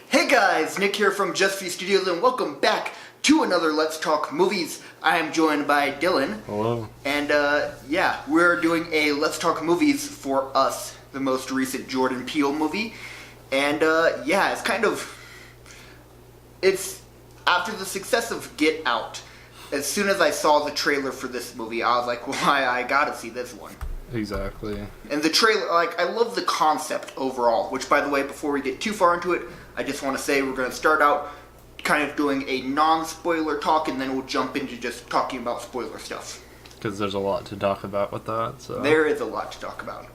Hey guys, Nick here from Just Few Studios, and welcome back to another Let's Talk Movies. I am joined by Dylan. Hello. And we're doing a Let's Talk Movies for Us, the most recent Jordan Peele movie. And it's after the success of Get Out. As soon as I saw the trailer for this movie, I was like, well, I gotta see this one. Exactly. And the trailer, I love the concept overall, which, by the way, before we get too far into it, I just want to say we're going to start out kind of doing a non-spoiler talk, and then we'll jump into just talking about spoiler stuff. Because there's a lot to talk about with that, so... There is a lot to talk about.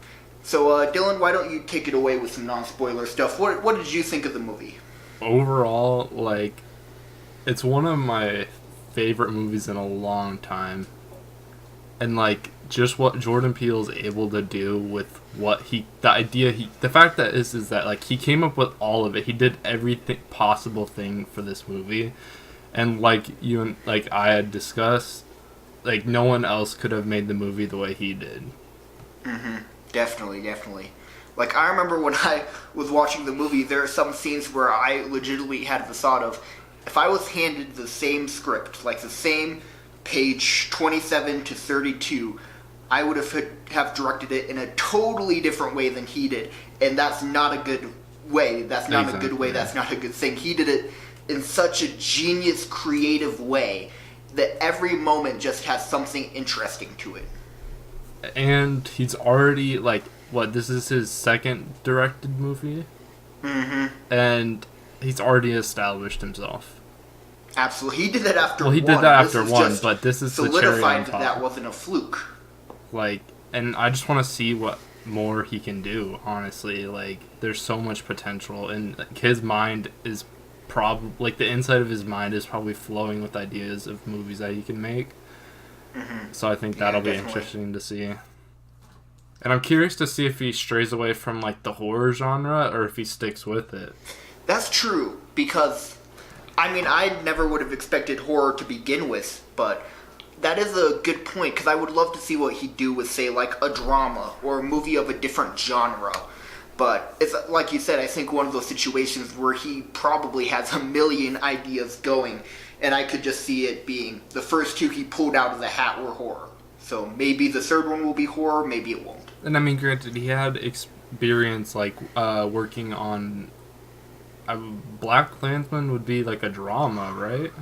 So, Dylan, why don't you take it away with some non-spoiler stuff? What did you think of the movie? Overall, it's one of my favorite movies in a long time. And, just what Jordan Peele is able to do with the fact that is that he came up with all of it. He did everything possible thing for this movie, and I had discussed, no one else could have made the movie the way he did. Definitely. I remember when I was watching the movie, there are some scenes where I legitimately had the thought of, if I was handed the same script, the same page 27 to 32, I would have directed it in a totally different way than he did. And that's not a good way. That's not a good way. That's not a good thing. He did it in such a genius, creative way that every moment just has something interesting to it. And he's already, this is his second directed movie? Mm-hmm. And he's already established himself. Absolutely. He did that after one. Well, he did that after one, but this is the cherry on solidified top. That wasn't a fluke. And I just want to see what more he can do, honestly. There's so much potential, and his mind is probably, the inside of his mind is probably flowing with ideas of movies that he can make. Mm-hmm. So I think that'll be interesting to see. And I'm curious to see if he strays away from, the horror genre, or if he sticks with it. That's true, because, I never would have expected horror to begin with, but that is a good point, because I would love to see what he'd do with, say, a drama, or a movie of a different genre. But, it's like you said, I think one of those situations where he probably has a million ideas going, and I could just see it being the first two he pulled out of the hat were horror. So maybe the third one will be horror, maybe it won't. And granted, he had experience, working on... BlacKkKlansman would be, a drama, right?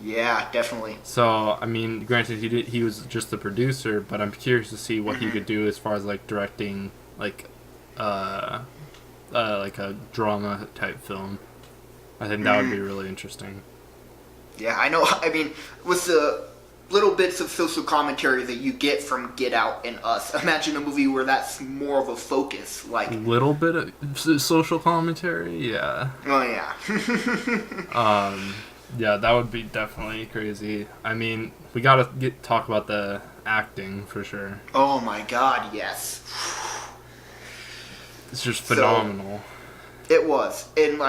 Yeah, definitely. So, granted, he was just the producer, but I'm curious to see what he could do as far as, directing, a drama-type film. I think that would be really interesting. Yeah, I know. With the little bits of social commentary that you get from Get Out and Us, imagine a movie where that's more of a focus. Little bit of social commentary? Yeah. Oh, yeah. Yeah, that would be definitely crazy. We gotta talk about the acting, for sure. Oh my god, yes. It's just phenomenal. So, it was. And,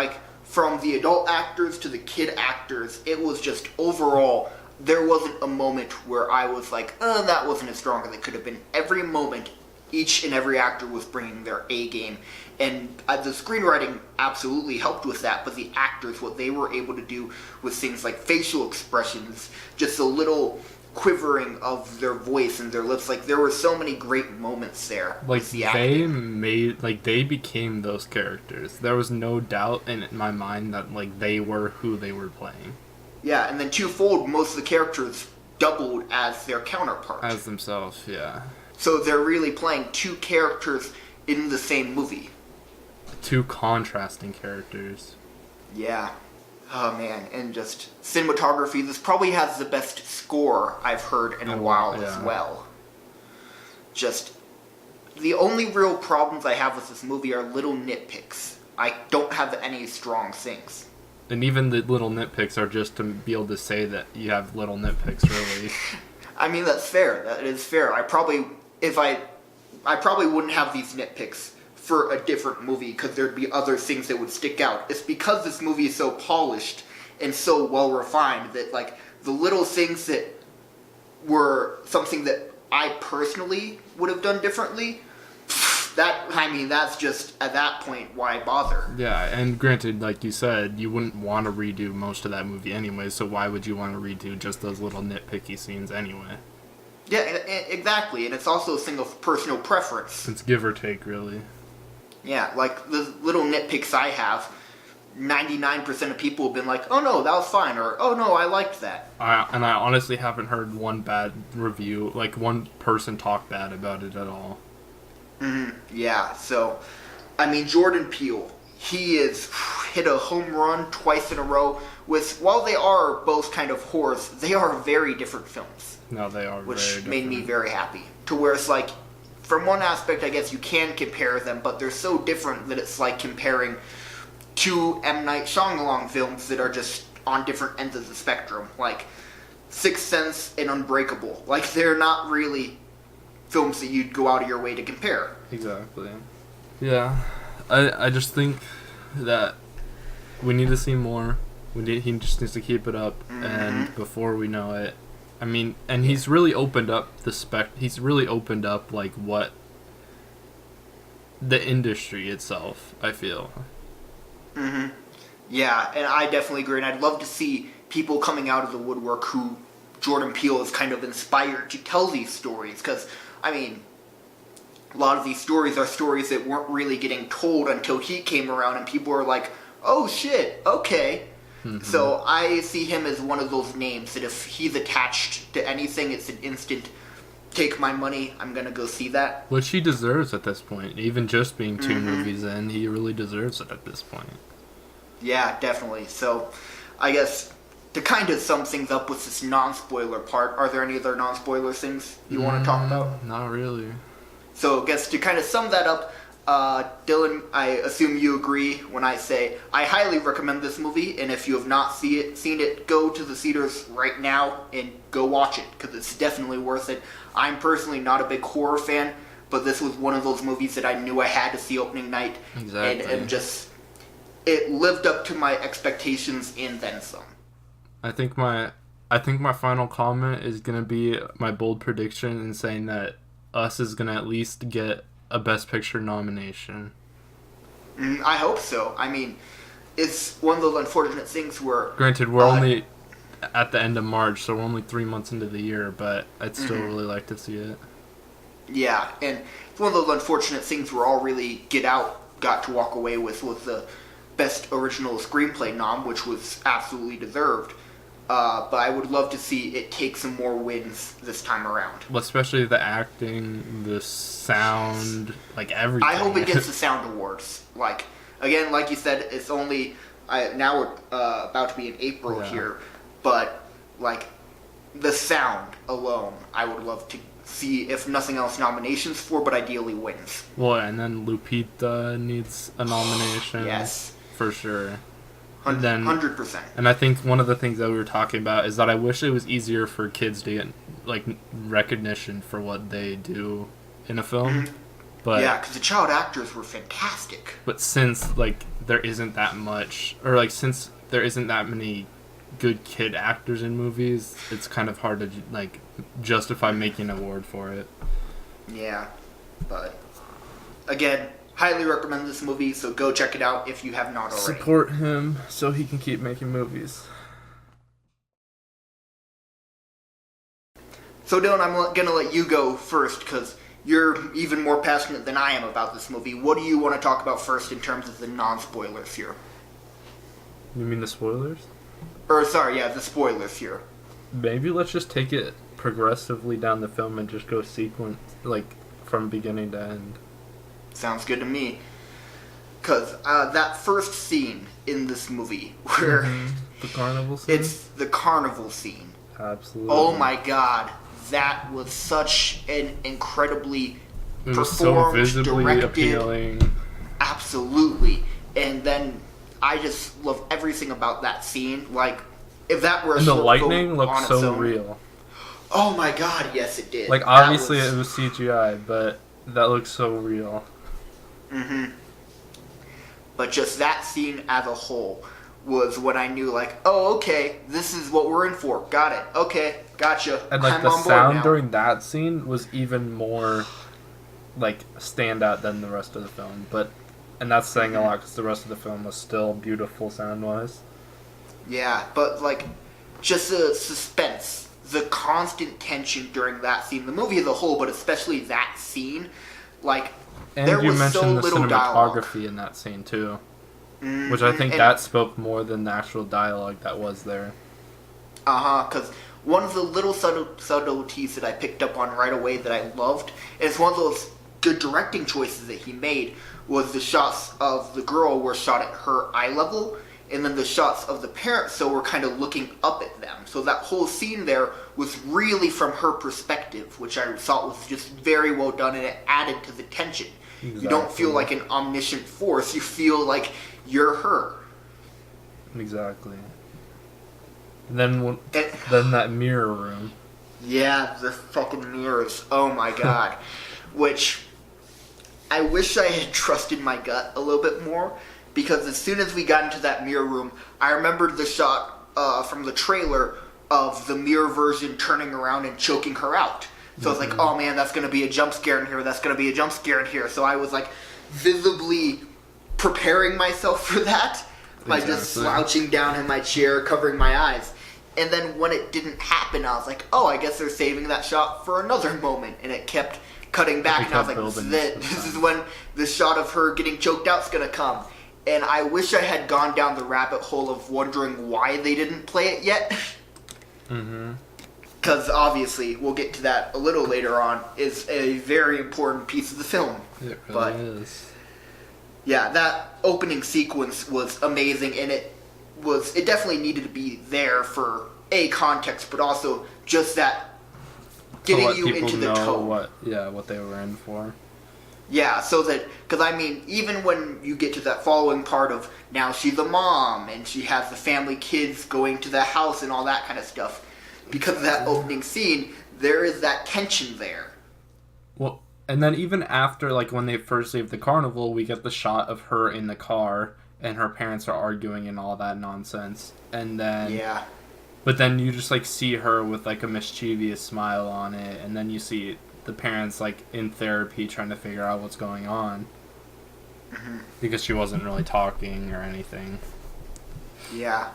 from the adult actors to the kid actors, it was just overall, there wasn't a moment where I was that wasn't as strong as it could have been. Every moment, each and every actor was bringing their A game. And the screenwriting absolutely helped with that, but the actors, what they were able to do with things like facial expressions, just a little quivering of their voice and their lips, there were so many great moments there. They became those characters. There was no doubt in my mind that, they were who they were playing. Yeah, and then twofold, most of the characters doubled as their counterpart. As themselves, yeah. So they're really playing two characters in the same movie. Two contrasting characters. Yeah. Oh, man. And just cinematography. This probably has the best score I've heard in a while as well. Just, the only real problems I have with this movie are little nitpicks. I don't have any strong things. And even the little nitpicks are just to be able to say that you have little nitpicks, really. That's fair. That is fair. I probably wouldn't have these nitpicks for a different movie, because there'd be other things that would stick out. It's because this movie is so polished and so well refined that the little things that were something that I personally would have done differently, that's just, at that point, why bother? Yeah, and granted, like you said, you wouldn't want to redo most of that movie anyway, so why would you want to redo just those little nitpicky scenes anyway? Yeah, exactly, and it's also a thing of personal preference. It's give or take, really. Yeah, like, the little nitpicks I have, 99% of people have been like, oh no, that was fine, or oh no, I liked that. I honestly haven't heard one bad review, like one person talk bad about it at all. Yeah, so, I mean, Jordan Peele, he has hit a home run twice in a row with, while they are both kind of horrors, they are very different films. No, they are which very made me different. very happy. To where it's like, from one aspect, I guess you can compare them, but they're so different that it's like comparing two M. Night Shyamalan films that are just on different ends of the spectrum. Like, Sixth Sense and Unbreakable. Like, they're not really films that you'd go out of your way to compare. Exactly. Yeah, I just think that we need to see more. He just needs to keep it up, and before we know it, I mean, and he's really opened up he's really opened up, like, what the industry itself, I feel. Yeah, and I definitely agree, and I'd love to see people coming out of the woodwork who Jordan Peele has kind of inspired to tell these stories, because, I mean, a lot of these stories are stories that weren't really getting told until he came around, and people were like, oh shit, okay. So I see him as one of those names that if he's attached to anything, it's an instant, take my money, I'm gonna go see that. Which he deserves at this point. Even just being two movies in, he really deserves it at this point. Yeah, definitely. So, I guess, to kind of sum things up with this non-spoiler part, are there any other non-spoiler things you want to talk about? Not really. So, I guess to kind of sum that up, Dylan, I assume you agree when I say I highly recommend this movie, and if you have not seen it, go to the theaters right now and go watch it, because it's definitely worth it. I'm personally not a big horror fan, but this was one of those movies that I knew I had to see opening night. Exactly. And just, it lived up to my expectations and then some. I think my final comment is gonna be my bold prediction in saying that Us is gonna at least get a Best Picture nomination. I hope so. I mean, it's one of those unfortunate things where... Granted, we're only at the end of March, so we're only 3 months into the year, but I'd still really like to see it. Yeah, and it's one of those unfortunate things where all really Get Out got to walk away with was the Best Original Screenplay nom, which was absolutely deserved. But I would love to see it take some more wins this time around. Well, especially the acting, the sound, like everything. I hope it gets the sound awards. Like, again, like you said, it's only... now we're about to be in April here, but, like, the sound alone, I would love to see, if nothing else, nominations for, but ideally wins. Well, and then Lupita needs a nomination. Yes. For sure. 100%. And I think one of the things that we were talking about is that I wish it was easier for kids to get, like, recognition for what they do in a film. But yeah, because the child actors were fantastic. But since, like, there isn't that much, or, like, since there isn't that many good kid actors in movies, it's kind of hard to, like, justify making an award for it. Yeah, but, again, highly recommend this movie, so go check it out if you have not already. Support him so he can keep making movies. So Dylan, I'm going to let you go first, because you're even more passionate than I am about this movie. What do you want to talk about first in terms of the non-spoilers here? You mean the spoilers? Or, sorry, yeah, the spoilers here. Maybe let's just take it progressively down the film and just go sequence, like, from beginning to end. Sounds good to me. Because that first scene in this movie, where... The carnival scene? It's the carnival scene. Absolutely. Oh my god, that was such an incredibly it was performed, so visibly directed... appealing. Absolutely. And then I just love everything about that scene. Like, if that were a And the short lightning film looked on so its own, real. Oh my god, yes it did. Like, obviously it was CGI, but that looks so real. But just that scene as a whole was when I knew, like, oh, okay, this is what we're in for. Got it. Okay, gotcha. And, like, I'm the on board sound now. during that scene was even more like stand out than the rest of the film. And that's saying a lot because the rest of the film was still beautiful sound wise. Yeah, but like, just the suspense, the constant tension during that scene, the movie as a whole, but especially that scene, like, And there you was so mentioned the little dialogue. cinematography in that scene too, which I think that spoke more than the actual dialogue that was there. Because one of the little subtleties that I picked up on right away that I loved, and it's one of those good directing choices that he made, was the shots of the girl were shot at her eye level, and then the shots of the parents so were kind of looking up at them. So that whole scene there was really from her perspective, which I thought was just very well done, and it added to the tension. Exactly. You don't feel like an omniscient force, you feel like you're her. Exactly. And then that mirror room. Yeah, the fucking mirrors. Oh my god. Which, I wish I had trusted my gut a little bit more, because as soon as we got into that mirror room, I remembered the shot from the trailer of the mirror version turning around and choking her out. So I was like, oh man, that's going to be a jump scare in here, that's going to be a jump scare in here. So I was like, visibly preparing myself for that by just slouching down in my chair, covering my eyes. And then when it didn't happen, I was like, oh, I guess they're saving that shot for another moment. And it kept cutting back, and I was like, this is it. This is when the shot of her getting choked out is going to come. And I wish I had gone down the rabbit hole of wondering why they didn't play it yet. Because obviously, we'll get to that a little later on, is a very important piece of the film. It really is. Yeah, that opening sequence was amazing, and it definitely needed to be there for context, but also just that getting you into the tone. What they were in for. Yeah, so that, because I mean, even when you get to that following part of now she's a mom and she has the family kids going to the house and all that kind of stuff, because of that opening scene, there is that tension there. Well, and then even after, like, when they first leave the carnival, we get the shot of her in the car and her parents are arguing and all that nonsense. And then... Yeah. But then you just, like, see her with, like, a mischievous smile on it, and then you see the parents, like, in therapy trying to figure out what's going on. Because she wasn't really talking or anything. Yeah.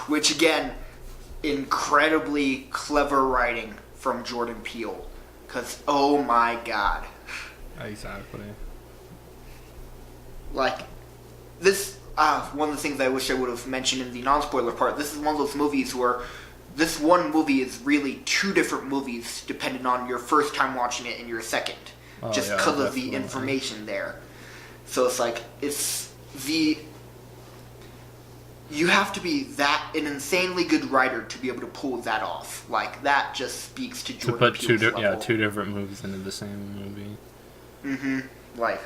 Which, again, incredibly clever writing from Jordan Peele. Because, oh my god. Exactly. Like, this, one of the things I wish I would have mentioned in the non-spoiler part, this is one of those movies where this one movie is really two different movies depending on your first time watching it and your second. Just because of the information there. So it's like, you have to be an insanely good writer to be able to pull that off. Like, that just speaks to Jordan Peele's level. two different movies into the same movie. Like,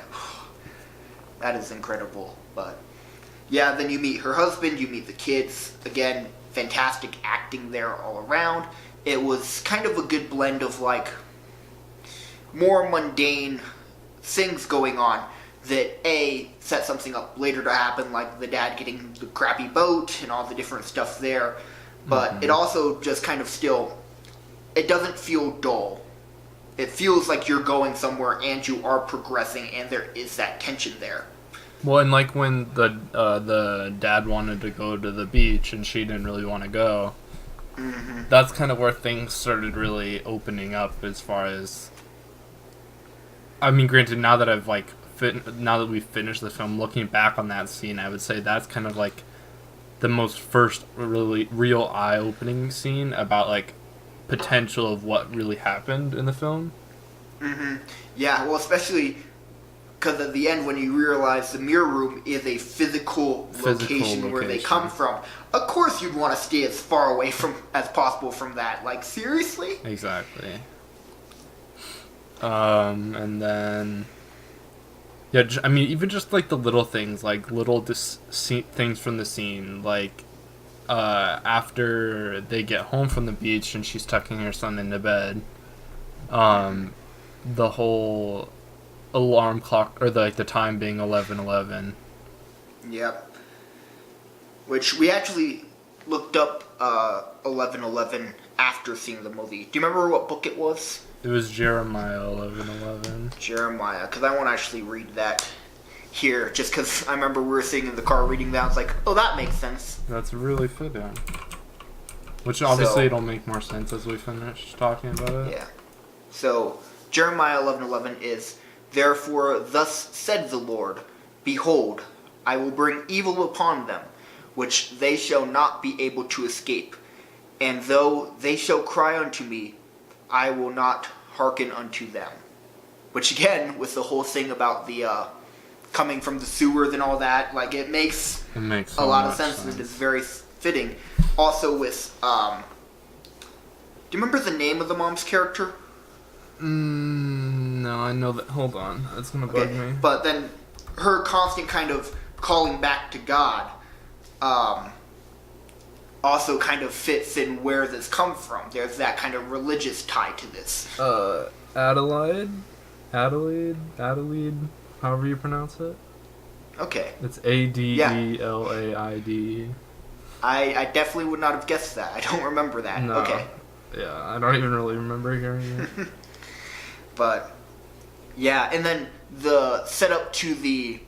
that is incredible. But yeah, then you meet her husband, you meet the kids. Again, fantastic acting there all around. It was kind of a good blend of, like, more mundane things going on that set something up later to happen, like the dad getting the crappy boat and all the different stuff there. But it also just kind of it doesn't feel dull. It feels like you're going somewhere and you are progressing, and there is that tension there. Well, and like when the dad wanted to go to the beach and she didn't really want to go, that's kind of where things started really opening up as far as... I mean, granted, now that we've finished the film, looking back on that scene, I would say that's kind of like the most first really real eye-opening scene about, like, potential of what really happened in the film. Yeah, well, especially because at the end when you realize the mirror room is a physical location where they come from, of course you'd want to stay as far away as possible from that. Like, seriously? Exactly. And then... Yeah, I mean, even just, like, the little things, like, little things from the scene, like, after they get home from the beach and she's tucking her son into bed, the whole alarm clock, or the time being 11:11. Yep. Which we actually looked up 11:11 after seeing the movie. Do you remember what book it was? It was Jeremiah 11:11. Jeremiah, because I won't actually read that here, just because I remember we were sitting in the car reading that. I was like, oh, that makes sense. That's really fitting. Which obviously So- it'll make more sense as we finish talking about it. Yeah. So, Jeremiah 11:11 is, "Therefore thus said the Lord, Behold, I will bring evil upon them, which they shall not be able to escape. And though they shall cry unto me, I will not hearken unto them." Which again, with the whole thing about the coming from the sewers and all that, like it makes It makes a so lot of much sense. And it is very fitting. Also with, do you remember the name of the mom's character? No, I know that. Hold on. That's going to bug me. But then her constant kind of calling back to God also kind of fits in where this comes from. There's that kind of religious tie to this. Adelaide, however you pronounce it. Okay. It's Adelaid. I definitely would not have guessed that. I don't remember that. No. Okay. Yeah, I don't even really remember hearing it. But, yeah, and then the setup to the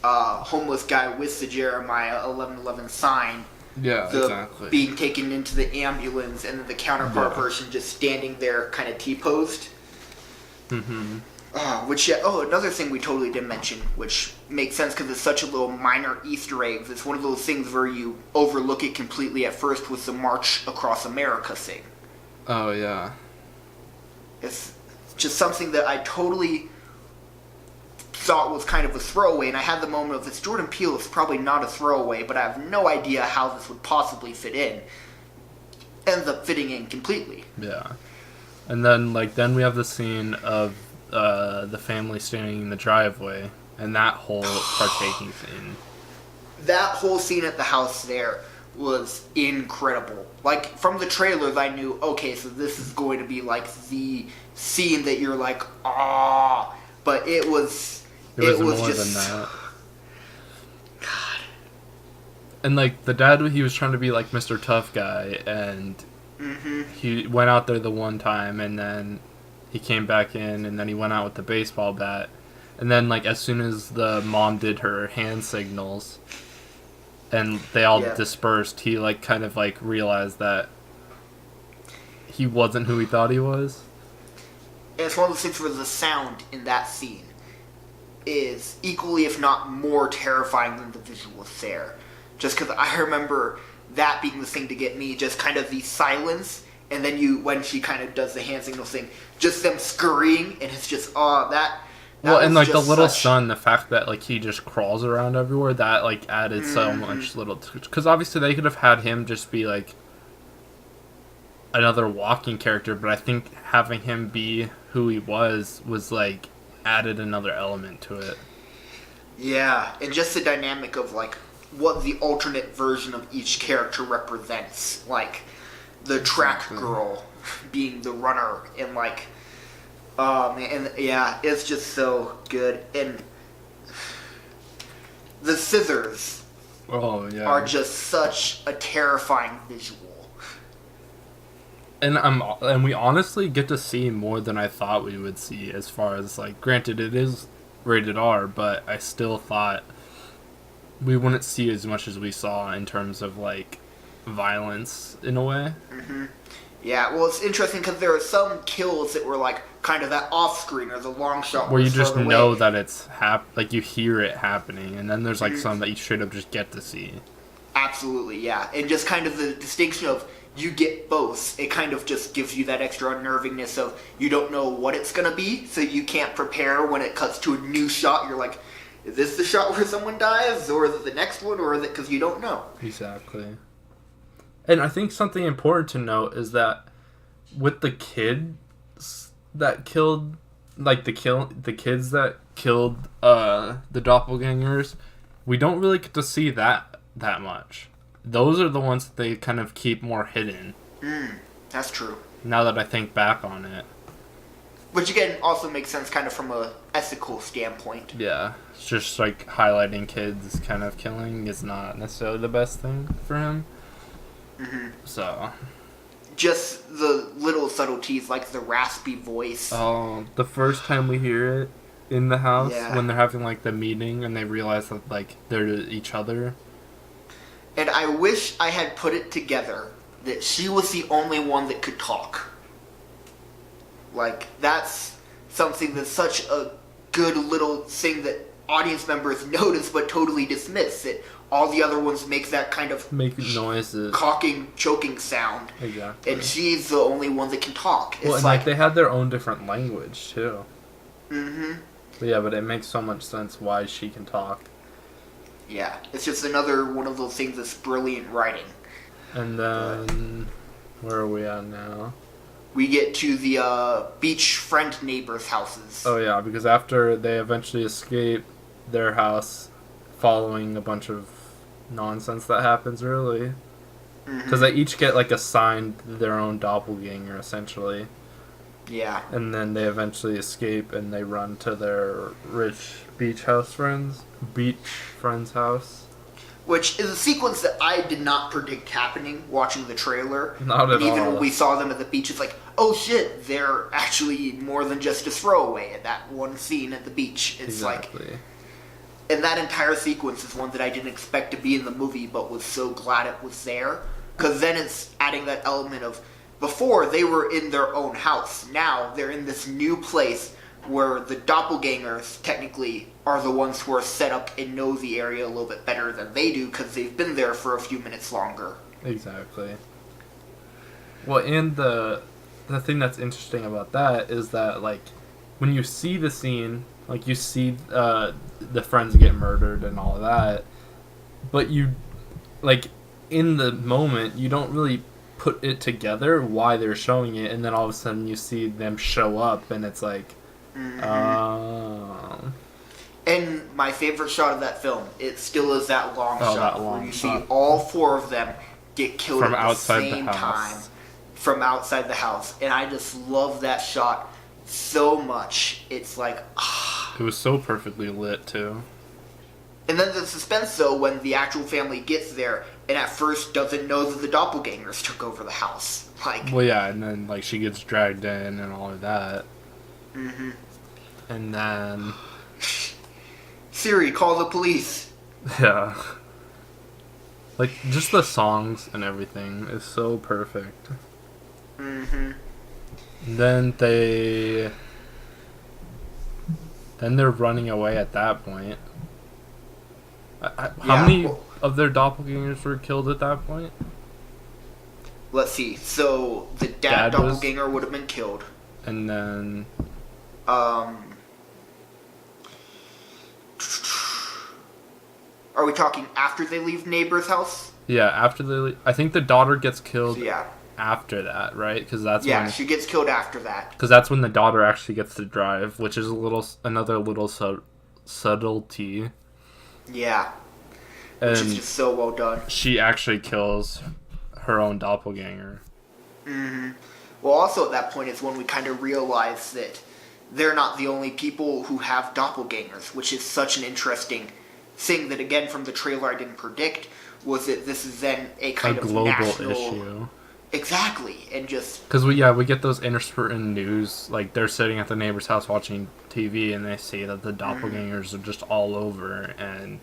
homeless guy with the Jeremiah 11:11 sign, Yeah, the exactly. being taken into the ambulance, and then the counterpart Yeah. version just standing there kind of T-posed. Mm-hmm. Another thing we totally didn't mention, which makes sense because it's such a little minor Easter egg. It's one of those things where you overlook it completely at first with the March Across America thing. Oh, yeah. It's just something that I totally thought was kind of a throwaway, and I had the moment of, it's Jordan Peele, it's probably not a throwaway, but I have no idea how this would possibly fit in. Ends up fitting in completely. Yeah. And then, then we have the scene of the family standing in the driveway, and that whole partaking scene. That whole scene at the house there was incredible. Like, from the trailers, I knew, okay, so this is going to be like the scene that you're like, ah, but it was more just than that. God. And the dad, he was trying to be like Mr. Tough Guy, and he went out there the one time, and then he came back in, and then he went out with the baseball bat, and then as soon as the mom did her hand signals, and they all dispersed, he kind of realized that he wasn't who he thought he was. And it's one of those things where the sound in that scene is equally, if not more, terrifying than the visuals there. Just because I remember that being the thing to get me, just kind of the silence, and then when she kind of does the hand signal thing, just them scurrying, and it's just, that well, and was the just little such... son, the fact that he just crawls around everywhere, that added so much little. Because obviously they could have had him just be another walking character, but I think having him be who he was added another element to it. Yeah, and just the dynamic of what the alternate version of each character represents, the track girl being the runner, and and yeah, it's just so good. And the scissors are just such a terrifying visual. And we honestly get to see more than I thought we would see, as far as granted it is rated R, but I still thought we wouldn't see as much as we saw in terms of violence in a way. Mm-hmm. Yeah, well, it's interesting because there are some kills that were kind of that off screen or the long shot where you just know away. that it's you hear it happening, and then there's some that you straight up just get to see. Absolutely, yeah, and just kind of the distinction of you get both. It kind of just gives you that extra unnervingness of you don't know what it's gonna be, so you can't prepare when it cuts to a new shot. You're like, is this the shot where someone dies, or is it the next one, or is it because you don't know? Exactly. And I think something important to note is that with the kids that killed, the kids that killed the doppelgangers, we don't really get to see that much. Those are the ones that they kind of keep more hidden. That's true. Now that I think back on it. Which again also makes sense kind of from a ethical standpoint. Yeah. It's just highlighting kids kind of killing is not necessarily the best thing for him. So. just the little subtleties, like the raspy voice. Oh, the first time we hear it in the house, Yeah. when they're having, like, the meeting and they realize that, like, they're each other. And I wish I had put it together that she was the only one that could talk. Like, that's something that's such a good little thing that audience members notice but totally dismiss. That all the other ones make that kind of Make noises. caulking, choking sound. Exactly. And she's the only one that can talk. It's Well, and, like, they had their own different language, too. Mm-hmm. But yeah, but it makes so much sense why she can talk. Yeah, it's just another one of those things that's brilliant writing. And then, where are we at now? We get to the beach friend neighbors' houses. Oh yeah, because after they eventually escape their house, following a bunch of nonsense that happens early, because they each get like assigned their own doppelganger essentially, Yeah. and then they eventually escape and they run to their rich beach friend's house. Which is a sequence that I did not predict happening watching the trailer. Not at and even all. when we saw them at the beach, it's like, oh shit, they're actually more than just a throwaway at that one scene at the beach. It's Exactly. like, and that entire sequence is one that I didn't expect to be in the movie, but was so glad it was there. Because then it's adding that element of, before they were in their own house, now they're in this new place where the doppelgangers technically are the ones who are set up and know the area a little bit better than they do because they've been there for a few minutes longer. Exactly. Well, and the thing that's interesting about that is that, like, when you see the scene, like, you see the friends get murdered and all of that, but you, like, in the moment, you don't really put it together why they're showing it, and then all of a sudden you see them show up, and it's like, oh. And my favorite shot of that film, it still is that long Oh, shot that long where you shot. see all four of them get killed From at the outside the same house. time from outside the house. And I just love that shot so much. It's like, It was so perfectly lit, too. And then the suspense, though, when the actual family gets there and at first doesn't know that the doppelgangers took over the house. Like, Well, yeah, and then, like, she gets dragged in and all of that. mm-hmm. And then, Siri, call the police. yeah. Like, just the songs and everything is so perfect. Mm-hmm. Then they're running away at that point. How Yeah, many well- of their doppelgangers were killed at that point? Let's see. So, the Dad was- doppelganger would have been killed. And then, Are we talking after they leave neighbor's house? yeah, after I think the daughter gets killed So, yeah. after that, right? Because that's Yeah, when, she gets killed after that. because that's when the daughter actually gets to drive, which is another little subtlety. Yeah. Which is And just so well done. she actually kills her own doppelganger. Mm-hmm. Well, also at that point is when we kind of realize that they're not the only people who have doppelgangers, which is such an interesting thing that, again, from the trailer I didn't predict, was that this is then a kind A of global national issue. Exactly, and just Because we get those intersperting news, like they're sitting at the neighbor's house watching TV and they see that the doppelgangers are just all over, and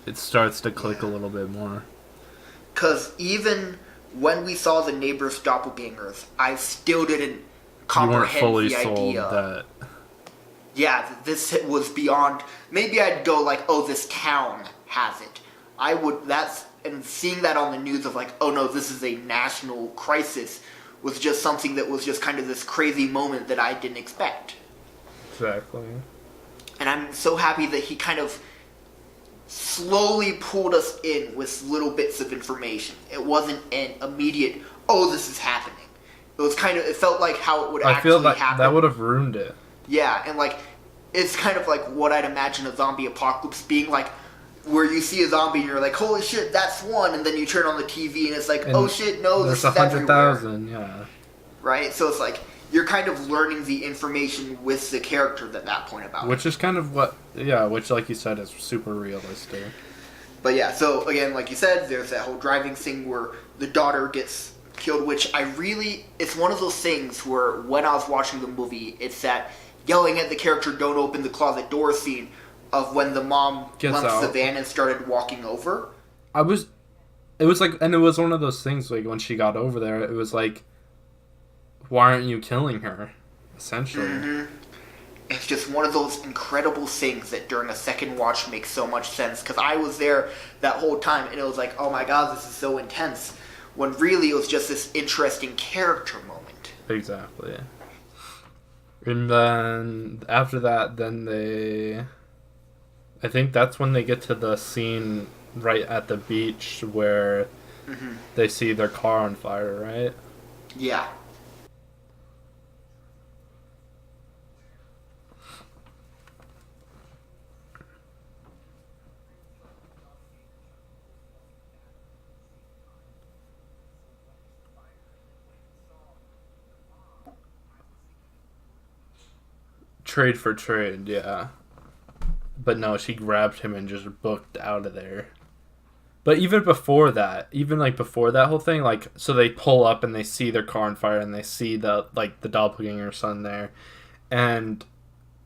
it starts to click a little bit more. because even when we saw the neighbor's doppelgangers, I still didn't You weren't comprehend fully the sold idea. that. Yeah, that this was beyond. Maybe I'd go like, oh, this town has it. I would. And seeing that on the news of like, oh no, this is a national crisis, was just something that was just kind of this crazy moment that I didn't expect. Exactly. And I'm so happy that he kind of slowly pulled us in with little bits of information. It wasn't an immediate, oh, this is happening. It was kind of, it felt like how it would I actually feel that happen. that would have ruined it. Yeah, and like, it's kind of like what I'd imagine a zombie apocalypse being like, where you see a zombie and you're like, holy shit, that's one, and then you turn on the TV and it's like, And oh shit, no, There's this is everywhere. 100,000, yeah. Right? So it's like, you're kind of learning the information with the character at that point about it. Which is kind of which, like you said, is super realistic. But yeah, so again, like you said, there's that whole driving thing where the daughter gets Peeled, which it's one of those things where when I was watching the movie, it's that yelling at the character, don't open the closet door scene of when the mom left the van and started walking over. It was like, and it was one of those things, like, when she got over there, it was like, why aren't you killing her? Essentially. Mm-hmm. It's just one of those incredible things that during a second watch makes so much sense. Because I was there that whole time, and it was like, oh my god, this is so intense. When really it was just this interesting character moment. Exactly. And then, after that, I think that's when they get to the scene right at the beach where they see their car on fire, right? Yeah. Trade for trade, yeah. But no, she grabbed him and just booked out of there. But even before that, before that whole thing, like, so they pull up and they see their car on fire and they see the doppelganger son there. And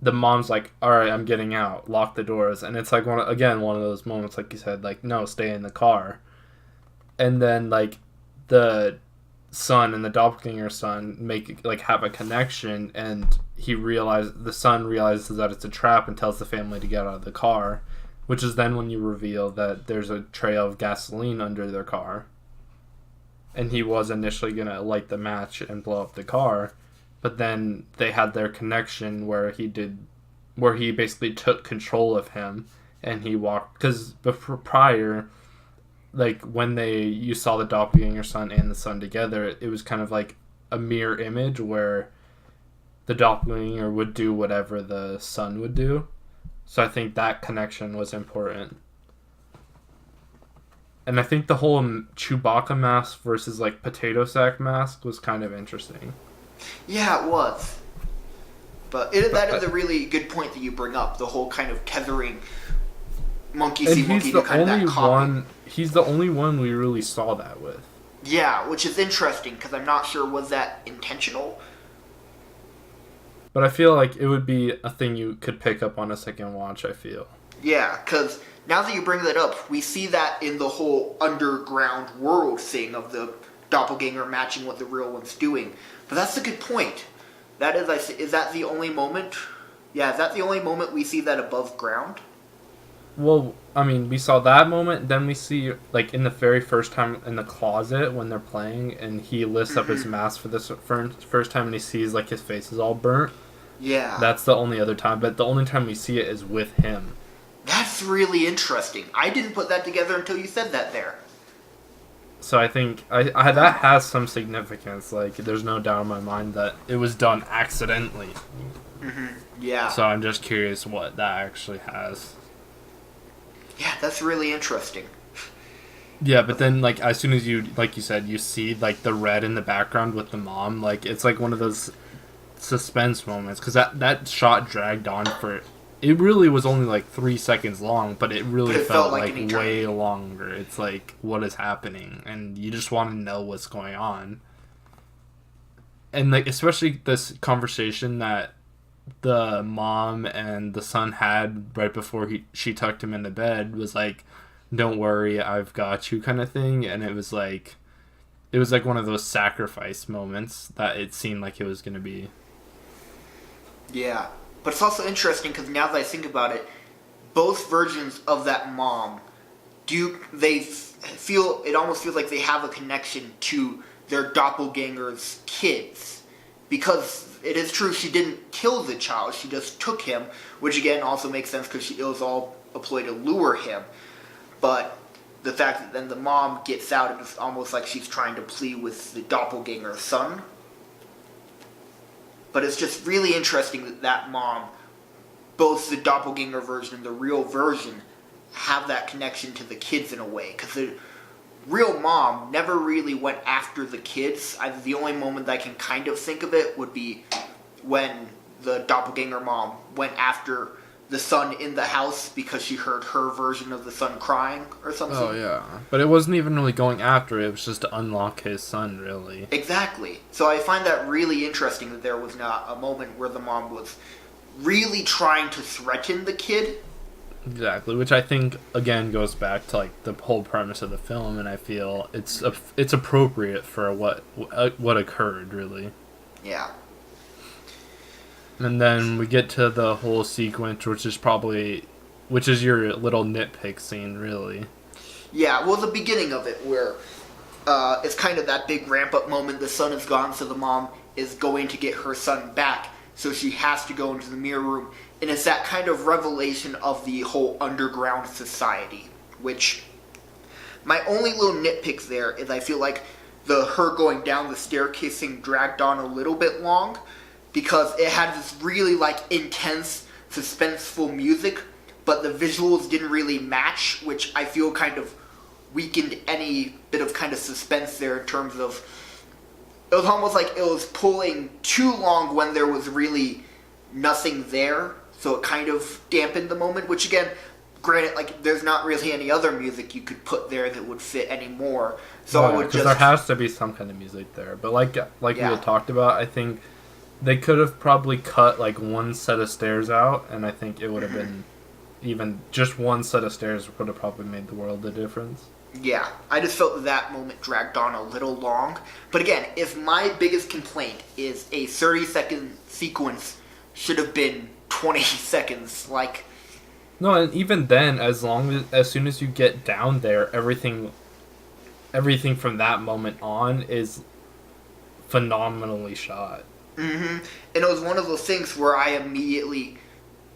the mom's like, alright, I'm getting out. Lock the doors. And it's like, one of those moments, like you said, like, no, stay in the car. And then, like, the son and the doppelganger son have a connection, and the son realizes that it's a trap and tells the family to get out of the car, which is then when you reveal that there's a trail of gasoline under their car, and he was initially gonna light the match and blow up the car, but then they had their connection where he basically took control of him, and he walked, because prior, like, when you saw the doppelganger son and the son together, it was kind of like a mirror image where the doppelganger would do whatever the son would do. So I think that connection was important. And I think the whole Chewbacca mask versus, like, potato sack mask was kind of interesting. Yeah, it was. But that is a really good point that you bring up, the whole kind of tethering monkey see monkey do kind of that copy. He's the only one we really saw that with. Yeah, which is interesting, because I'm not sure, was that intentional? But I feel like it would be a thing you could pick up on a second watch, I feel. Yeah, because now that you bring that up, we see that in the whole underground world thing of the doppelganger matching what the real one's doing. But that's a good point. Is that the only moment? Yeah, is that the only moment we see that above ground? Well, I mean, we saw that moment, then we see, like, in the very first time in the closet when they're playing, and he lifts up his mask for the first time, and he sees, like, his face is all burnt. Yeah. That's the only other time, but the only time we see it is with him. That's really interesting. I didn't put that together until you said that there. So I think that has some significance. Like, there's no doubt in my mind that it was done accidentally. Mm-hmm. Yeah. So I'm just curious what that actually has. Yeah, that's really interesting. Yeah, but then, like, as soon as you said, you see, like, the red in the background with the mom, like, it's like one of those suspense moments, because that shot dragged on for, it really was only, like, 3 seconds long, but it really felt like way longer. It's like, what is happening? And you just want to know what's going on. And, like, especially this conversation that the mom and the son had right before she tucked him into bed was like, don't worry, I've got you, kind of thing. And it was like one of those sacrifice moments that it seemed like it was going to be. Yeah, but it's also interesting because now that I think about it, both versions of that mom it almost feels like they have a connection to their doppelganger's kids, because it is true she didn't kill the child, she just took him, which again also makes sense because it was all a ploy to lure him. But the fact that then the mom gets out, and it's almost like she's trying to plead with the doppelganger son. But it's just really interesting that mom, both the doppelganger version and the real version, have that connection to the kids in a way. Because the real mom never really went after the kids. The only moment I can kind of think of it would be when the doppelganger mom went after the son in the house because she heard her version of the son crying or something. Oh, yeah. But it wasn't even really going after it. It was just to unlock his son, really. Exactly. So I find that really interesting that there was not a moment where the mom was really trying to threaten the kid. Exactly, which I think, again, goes back to, like, the whole premise of the film, and I feel it's appropriate for what occurred, really. Yeah. And then we get to the whole sequence, which is your little nitpick scene, really. Yeah, well, the beginning of it, where it's kind of that big ramp-up moment. The son is gone, so the mom is going to get her son back, so she has to go into the mirror room. And it's that kind of revelation of the whole underground society, which my only little nitpick there is I feel like her going down the staircase thing dragged on a little bit long, because it had this really, like, intense, suspenseful music, but the visuals didn't really match, which I feel kind of weakened any bit of kind of suspense there in terms of... It was almost like it was pulling too long when there was really nothing there, so it kind of dampened the moment, which again, granted, like, there's not really any other music you could put there that would fit anymore, so I would just... Because there has to be some kind of music there, but like we had talked about, I think they could have probably cut, like, one set of stairs out, and I think it would have been... Even just one set of stairs would have probably made the world a difference. Yeah, I just felt that moment dragged on a little long. But again, if my biggest complaint is a 30-second sequence should have been 20 seconds, like... No, and even then, as soon as you get down there, everything from that moment on is phenomenally shot. Mm-hmm. And it was one of those things where I immediately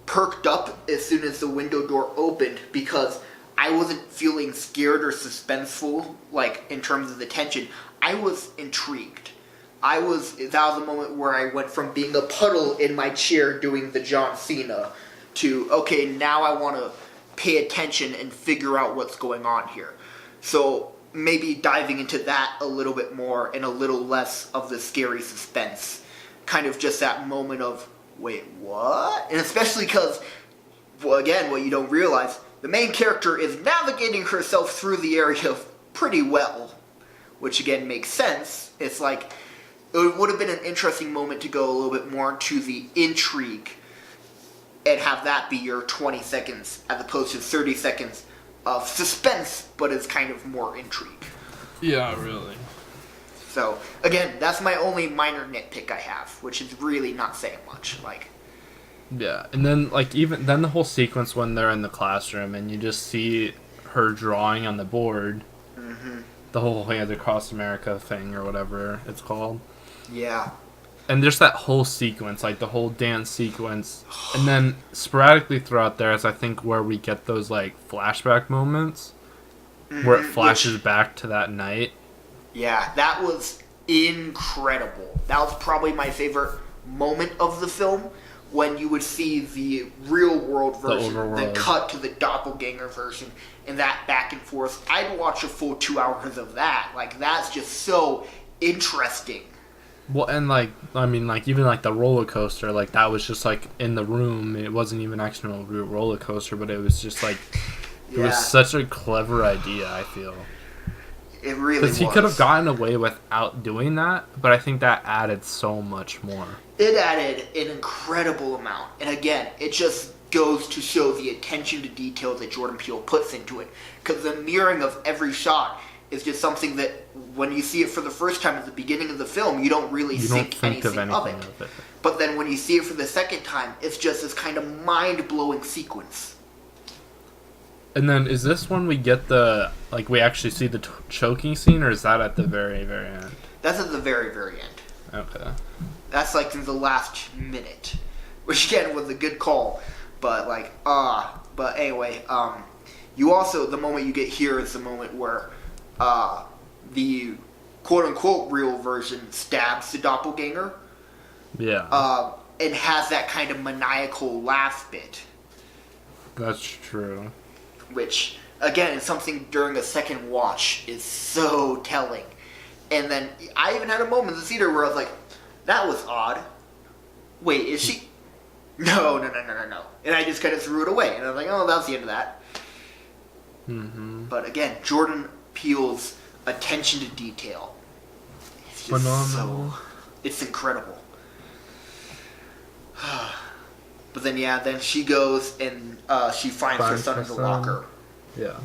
perked up as soon as the window door opened, because I wasn't feeling scared or suspenseful, like, in terms of the tension. I was intrigued. That was the moment where I went from being a puddle in my chair doing the John Cena to, okay, now I want to pay attention and figure out what's going on here. So maybe diving into that a little bit more and a little less of the scary suspense. Kind of just that moment of, wait, what? And especially because, well, again, what you don't realize, the main character is navigating herself through the area pretty well, which again makes sense. It's like, it would have been an interesting moment to go a little bit more into the intrigue and have that be your 20 seconds as opposed to 30 seconds of suspense, but it's kind of more intrigue. Yeah, really. So, again, that's my only minor nitpick I have, which is really not saying much. Like, yeah, and then, like, even then the whole sequence when they're in the classroom and you just see her drawing on the board, the whole Hands Across America thing or whatever it's called. Yeah. And there's that whole sequence, like the whole dance sequence, and then sporadically throughout there is I think where we get those, like, flashback moments where it flashes back to that night. Yeah, that was incredible. That was probably my favorite moment of the film, when you would see the real world version, then cut to the doppelganger version, and that back and forth. I'd watch a full 2 hours of that. Like, that's just so interesting. Well, and, like, I mean, like, even, like, the roller coaster, like, that was just, like, in the room. It wasn't even actually a real roller coaster, but it was just, like, it was such a clever idea, I feel. It really was. Because he could have gotten away without doing that, but I think that added so much more. It added an incredible amount. And again, it just goes to show the attention to detail that Jordan Peele puts into it. Because the mirroring of every shot is just something that, when you see it for the first time at the beginning of the film, you don't really think anything of it. But then when you see it for the second time, it's just this kind of mind-blowing sequence. And then, is this when we get we actually see the choking scene, or is that at the very, very end? That's at the very, very end. Okay. That's, like, in the last minute. Which, again, was a good call. But, like, but anyway, you also, the moment you get here is the moment where, the quote-unquote real version stabs the doppelganger. Yeah. And has that kind of maniacal laugh bit. That's true. Which, again, is something during a second watch is so telling. And then, I even had a moment in the theater where I was like, that was odd. Wait, is she... No. And I just kind of threw it away. And I was like, oh, that's the end of that. Mm-hmm. But again, Jordan Peele's attention to detail. It's just Phenomenal. it's incredible. But then, then she goes and she finds her son in the locker. Yeah.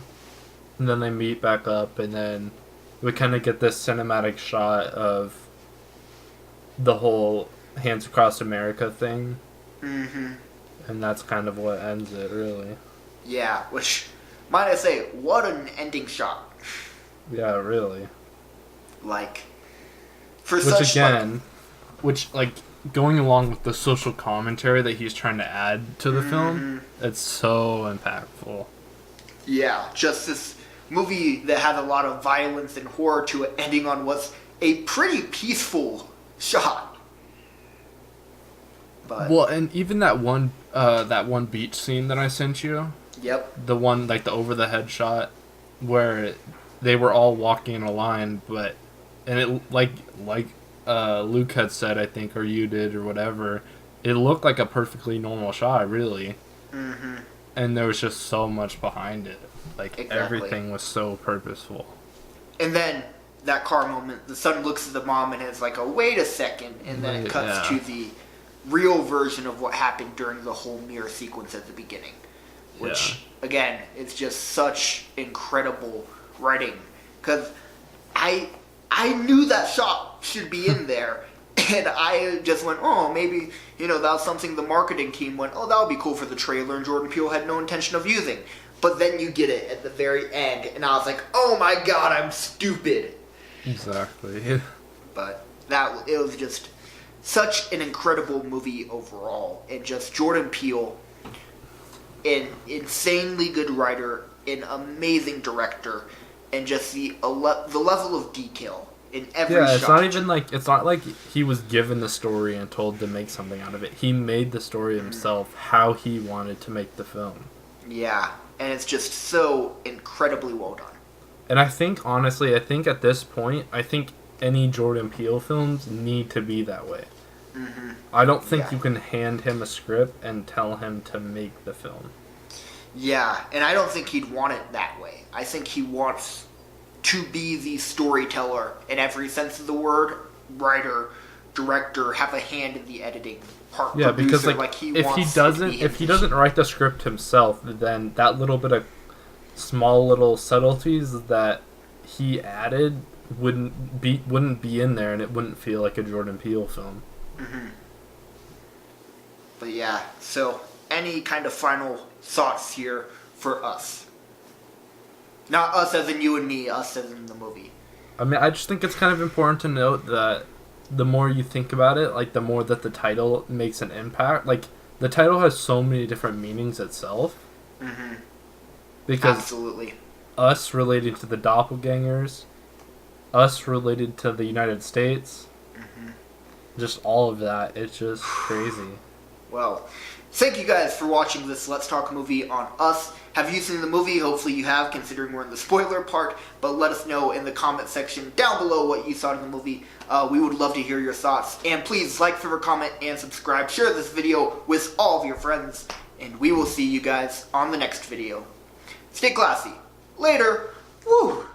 And then they meet back up, and then we kind of get this cinematic shot of the whole Hands Across America thing. Mm-hmm. And that's kind of what ends it, really. Yeah, which, might I say, what an ending shot. Yeah, really. Like, for Which such, again, going along with the social commentary that he's trying to add to the film, it's so impactful. Yeah, just this movie that had a lot of violence and horror to it, ending on what's a pretty peaceful shot. But, Well, and even that one beach scene that I sent you, yep. the one like the over the head shot where they were all walking in a line, and it like Luke had said, I think, or you did, or whatever, it looked like a perfectly normal shot, really. Mm-hmm. And there was just so much behind it. Like, Exactly. everything was so purposeful. And then, that car moment, the son looks at the mom and is like, oh, wait a second. And then it cuts to the real version of what happened during the whole mirror sequence at the beginning. Which, again, is just such incredible writing. Because I knew that shot should be in there. And I just went, oh, maybe, that was something the marketing team went, oh, that would be cool for the trailer, and Jordan Peele had no intention of using. But then you get it at the very end, and I was like, oh my god, I'm stupid. Exactly. But it was just such an incredible movie overall. And just Jordan Peele, an insanely good writer, an amazing director, and just the level of detail in every shot. It's not like he was given the story and told to make something out of it. He made the story himself, how he wanted to make the film. Yeah, and it's just so incredibly well done. And I think, honestly, at this point, any Jordan Peele films need to be that way. Mm-hmm. I don't think you can hand him a script and tell him to make the film. Yeah, and I don't think he'd want it that way. I think he wants to be the storyteller in every sense of the word, writer, director, have a hand in the editing part. Yeah, producer, because if he he doesn't write the script himself, then that little bit of small little subtleties that he added wouldn't be in there, and it wouldn't feel like a Jordan Peele film. Mm-hmm. But yeah, so any kind of final thoughts here for us? Not us as in you and me, us as in the movie. I mean, I just think it's kind of important to note that the more you think about it, like, the more that the title makes an impact. Like, the title has so many different meanings itself. Mm-hmm. Because absolutely. Us related to the doppelgangers, us related to the United States, just all of that. It's just crazy. Well, thank you guys for watching this Let's Talk movie on Us. Have you seen the movie? Hopefully you have, considering we're in the spoiler part. But let us know in the comment section down below what you thought of the movie. We would love to hear your thoughts. And please like, favorite, comment, and subscribe. Share this video with all of your friends. And we will see you guys on the next video. Stay classy. Later. Woo!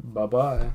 Bye-bye.